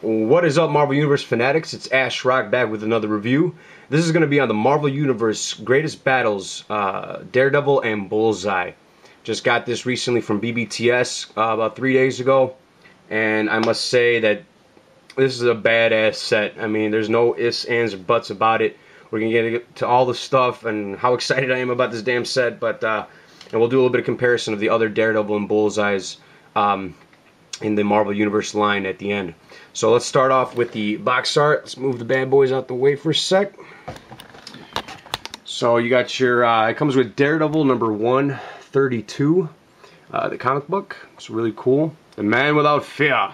What is up, Marvel Universe fanatics? It's Ash Rock back with another review. This is going to be on the Marvel Universe Greatest Battles, Daredevil and Bullseye. Just got this recently from BBTS about 3 days ago, and I must say that this is a badass set. I mean, there's no ifs, ands, or buts about it. We're going to get to all the stuff and how excited I am about this damn set, but and we'll do a little bit of comparison of the other Daredevil and Bullseyes in the Marvel Universe line at the end. So let's start off with the box art. Let's move the bad boys out the way for a sec. So you got your, it comes with Daredevil number 132, the comic book. It's really cool. The Man Without Fear.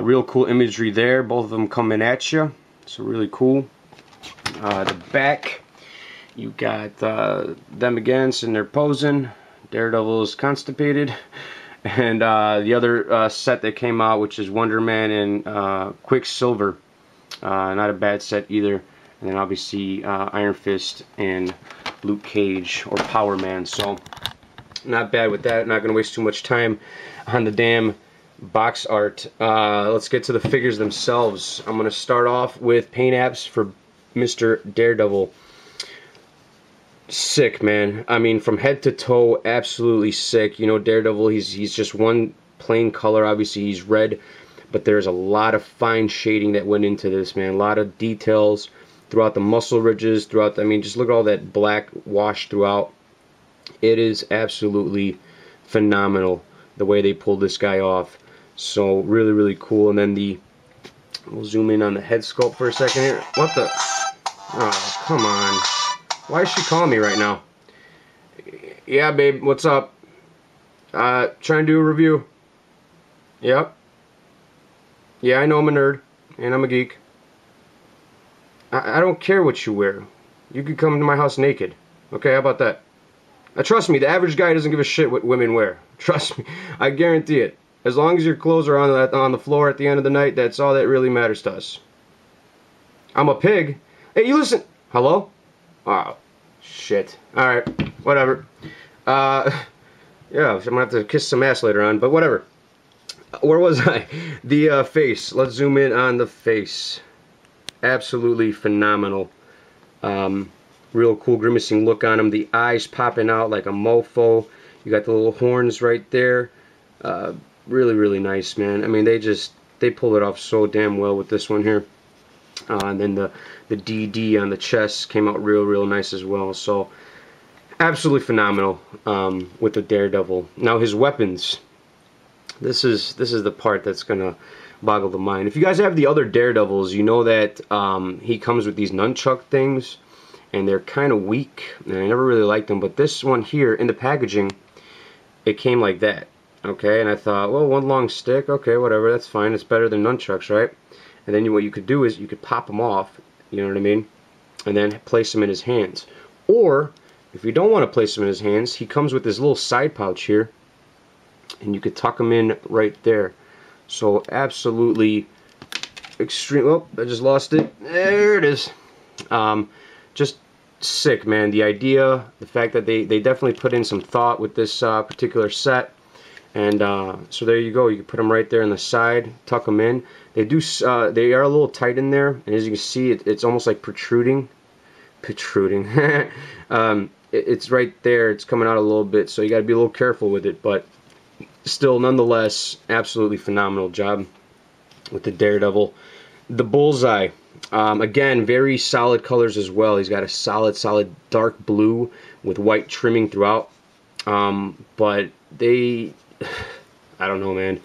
Real cool imagery there. Both of them coming at you. So really cool. The back, you got them again sitting there posing. Daredevil is constipated. And the other set that came out, which is Wonder Man and Quicksilver. Not a bad set either. And then obviously Iron Fist and Luke Cage or Power Man. So not bad with that. Not going to waste too much time on the damn box art. Let's get to the figures themselves. I'm going to start off with paint apps for Mr. Daredevil. Sick, man. I mean, from head to toe, absolutely sick. You know, Daredevil, he's just one plain color. Obviously, he's red, but there's a lot of fine shading that went into this, man. A lot of details throughout the muscle ridges, throughout the, I mean, just look at all that black wash throughout. It is absolutely phenomenal the way they pulled this guy off. So, really, really cool. And then we'll zoom in on the head sculpt for a second here. What the? Oh, come on. Why is she calling me right now? Yeah, babe, what's up? Trying to do a review. Yep. Yeah, I know I'm a nerd, and I'm a geek. I don't care what you wear. You could come to my house naked. Okay, how about that? Trust me, the average guy doesn't give a shit what women wear. Trust me, I guarantee it. As long as your clothes are on the floor at the end of the night, that's all that really matters to us. I'm a pig. Hey, you listen. Hello? Oh, shit. Alright, whatever. Yeah, I'm gonna have to kiss some ass later on, but whatever. Where was I? The face. Let's zoom in on the face. Absolutely phenomenal. Real cool grimacing look on him. The eyes popping out like a mofo. You got the little horns right there. Really, really nice, man. I mean, they pull it off so damn well with this one here. And then the DD on the chest came out real nice as well. So absolutely phenomenal with the Daredevil. Now his weapons. This is the part that's gonna boggle the mind. If you guys have the other Daredevils, you know that he comes with these nunchuck things, and they're kind of weak. And I never really liked them. But this one here in the packaging, it came like that. Okay, and I thought, well, one long stick. Okay, whatever. That's fine. It's better than nunchucks, right? And then what you could do is you could pop them off, you know what I mean, and then place them in his hands. Or if you don't want to place them in his hands, he comes with this little side pouch here, and you could tuck them in right there. So absolutely extreme. Oh, I just lost it. There it is. Just sick, man. The idea, the fact that they definitely put in some thought with this particular set. And so there you go. You can put them right there on the side, tuck them in. They are a little tight in there, and as you can see, it's almost like protruding. It's right there. It's coming out a little bit, so you got to be a little careful with it. But still, nonetheless, absolutely phenomenal job with the Daredevil. The Bullseye, again, very solid colors as well. He's got a solid dark blue with white trimming throughout. But I don't know, man.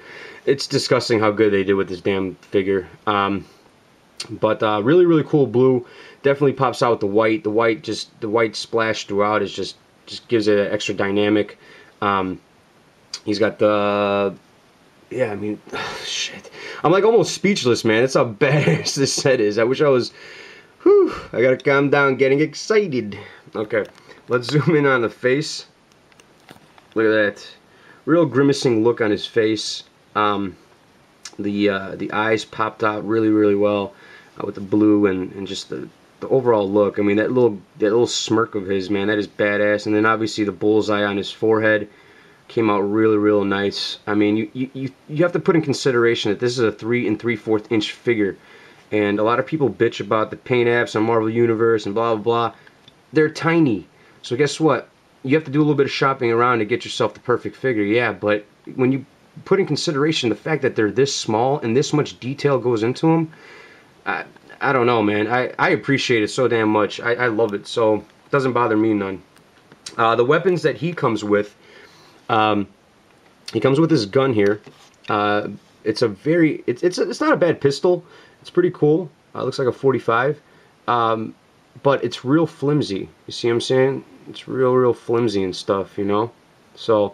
It's disgusting how good they did with this damn figure. But really cool blue. Definitely pops out with the white. The white splash throughout is just gives it an extra dynamic. He's got the, yeah, I mean, shit. I'm like almost speechless, man. That's how badass this set is. I wish I was, whew, I gotta calm down getting excited. Okay, let's zoom in on the face. Look at that. Real grimacing look on his face. The eyes popped out really well with the blue and just the overall look. I mean, that little smirk of his, man, that is badass. And then obviously the bullseye on his forehead. Came out really, real nice. I mean, you have to put in consideration that this is a 3 3/4 inch figure, and a lot of people bitch about the paint apps on Marvel Universe and blah blah blah. They're tiny, so guess what? You have to do a little bit of shopping around to get yourself the perfect figure. Yeah, but when you put in consideration the fact that they're this small and this much detail goes into them, I don't know, man. I appreciate it so damn much. I love it, so it doesn't bother me none. The weapons that he comes with. He comes with this gun here. It's a very, it's not a bad pistol. It's pretty cool. It looks like a 45, but it's real flimsy. You see what I'm saying? It's real flimsy and stuff, you know. So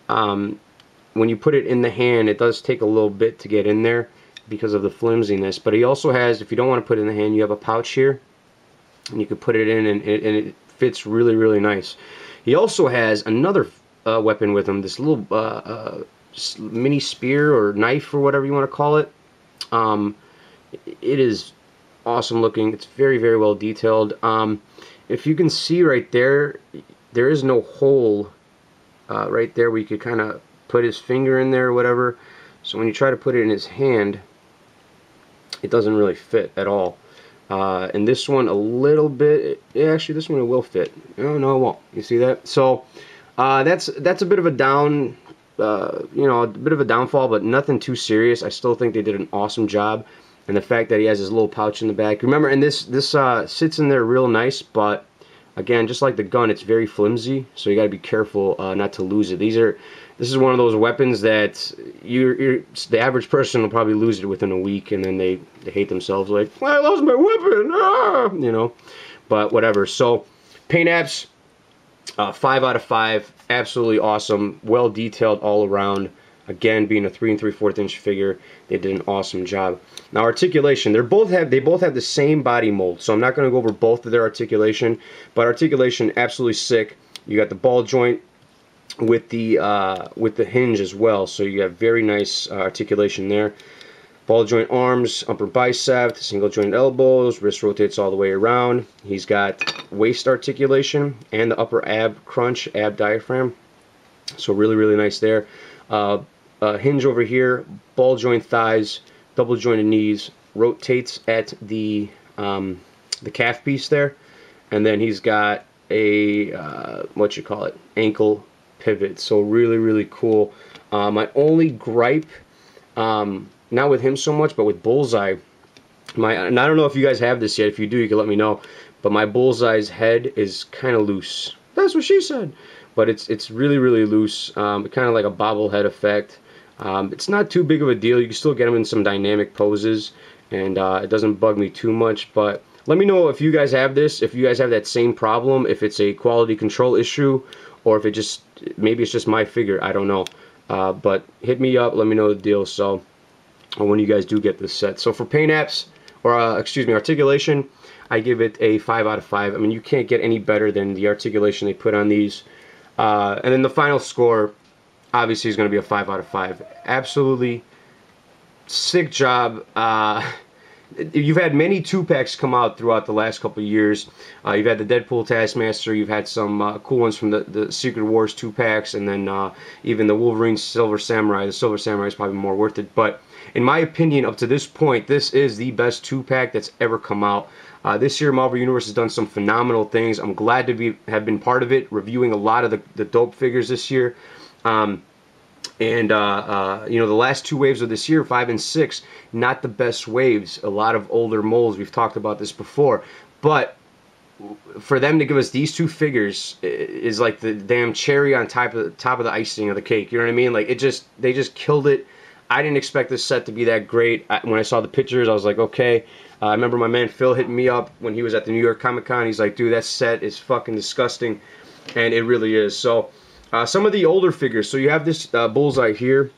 when you put it in the hand, it does take a little bit to get in there because of the flimsiness. But he also has, if you don't want to put it in the hand, you have a pouch here, and you can put it in, and it fits really nice. He also has another weapon with him, this little mini spear or knife or whatever you want to call it. It is awesome looking. It's very well detailed. If you can see right there, there is no hole right there where you could kind of put his finger in there or whatever. So when you try to put it in his hand, it doesn't really fit at all. And this one a little bit, yeah, actually this one it will fit. No, it won't. You see that? So that's a bit of a down, you know, a bit of a downfall, but nothing too serious. I still think they did an awesome job, and the fact that he has his little pouch in the back. Remember, and this sits in there real nice, but again, just like the gun, it's very flimsy, so you got to be careful not to lose it. This is one of those weapons that the average person will probably lose it within a week, and then they hate themselves, like, I lost my weapon, ah! You know, but whatever. So paint apps. 5 out of 5, absolutely awesome, well detailed all around. Again, being a 3 3/4 inch figure, they did an awesome job. Now articulation, they both have the same body mold, so I'm not going to go over both of their articulation, but articulation absolutely sick. You got the ball joint with the hinge as well, so you have very nice articulation there. Ball joint arms, upper bicep, single joint elbows, wrist rotates all the way around. He's got waist articulation and the upper ab crunch, ab diaphragm. So really nice there. Hinge over here, ball joint thighs, double jointed knees, rotates at the calf piece there, and then he's got a ankle pivot. So really cool. My only gripe, not with him so much, but with Bullseye, and I don't know if you guys have this yet. If you do, you can let me know. But my Bullseye's head is kind of loose. That's what she said. But it's really loose, kind of like a bobblehead effect. It's not too big of a deal. You can still get him in some dynamic poses, and it doesn't bug me too much. But let me know if you guys have this, if you guys have that same problem, if it's a quality control issue, or if maybe it's just my figure. I don't know. But hit me up. Let me know the deal. So when you guys do get this set. So for paint apps, or excuse me, articulation, I give it a 5 out of 5. I mean, you can't get any better than the articulation they put on these. And then the final score, obviously, is going to be a 5 out of 5. Absolutely sick job. You've had many 2-packs come out throughout the last couple of years. You've had the Deadpool Taskmaster. You've had some cool ones from the Secret Wars 2-packs, and then even the Wolverine Silver Samurai. The Silver Samurai is probably more worth it. But in my opinion, up to this point, this is the best 2-pack that's ever come out. This year, Marvel Universe has done some phenomenal things. I'm glad to have been part of it, reviewing a lot of the dope figures this year. You know, the last 2 waves of this year, 5 and 6, not the best waves. A lot of older molds. We've talked about this before. But for them to give us these 2 figures is like the damn cherry on top of the icing of the cake. You know what I mean? Like, they just killed it. I didn't expect this set to be that great. When I saw the pictures, I was like, okay. I remember my man Phil hitting me up when he was at the New York Comic Con. He's like, dude, that set is fucking disgusting. And it really is. So, some of the older figures. So you have this Bullseye here.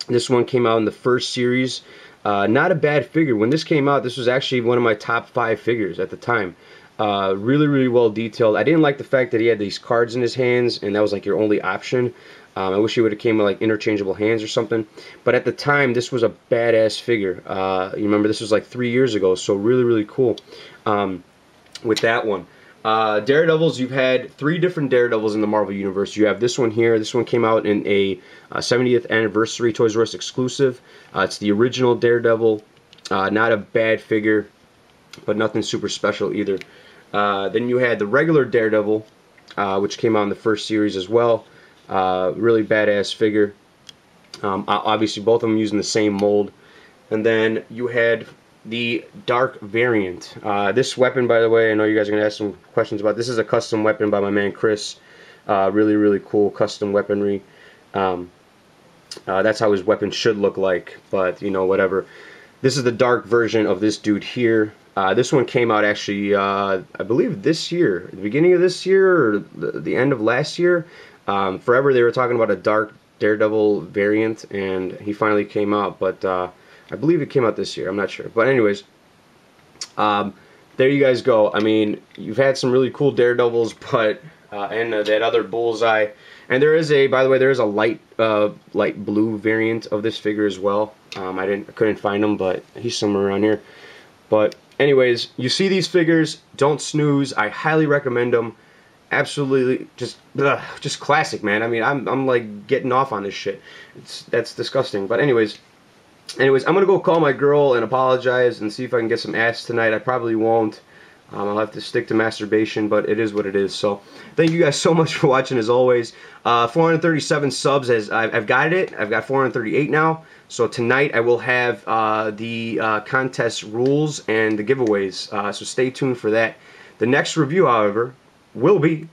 This one came out in the first series. Not a bad figure. When this came out, this was actually one of my top 5 figures at the time. Really well detailed. I didn't like the fact that he had these cards in his hands, and that was like your only option. I wish he would have came with like interchangeable hands or something. But at the time, this was a badass figure. You remember, this was like 3 years ago, so really cool with that one. Daredevils, you've had 3 different Daredevils in the Marvel Universe. You have this one here. This one came out in a 70th anniversary Toys R Us exclusive. It's the original Daredevil. Not a bad figure, but nothing super special either. Then you had the regular Daredevil, which came out in the first series as well. Really badass figure. Obviously, both of them using the same mold. And then you had the dark variant. This weapon, by the way, I know you guys are going to ask some questions about. This is a custom weapon by my man Chris. Really, really cool custom weaponry. That's how his weapon should look like, but, you know, whatever. This is the dark version of this dude here. This one came out actually, I believe this year, the beginning of this year, or the end of last year. Forever they were talking about a dark Daredevil variant, and he finally came out, but I believe it came out this year. I'm not sure. But anyways, there you guys go. I mean, you've had some really cool Daredevils, but and that other Bullseye. And there is a, by the way, there is a light blue variant of this figure as well. I couldn't find him, but he's somewhere around here. But anyways, you see these figures, don't snooze. I highly recommend them. Absolutely, just classic, man. I mean, I'm like getting off on this shit. That's disgusting. But anyways, I'm gonna go call my girl and apologize and see if I can get some ass tonight. I probably won't. I'll have to stick to masturbation, but it is what it is. So thank you guys so much for watching, as always. 437 subs, as I've got it. I've got 438 now. So tonight I will have the contest rules and the giveaways. So stay tuned for that. The next review, however, will be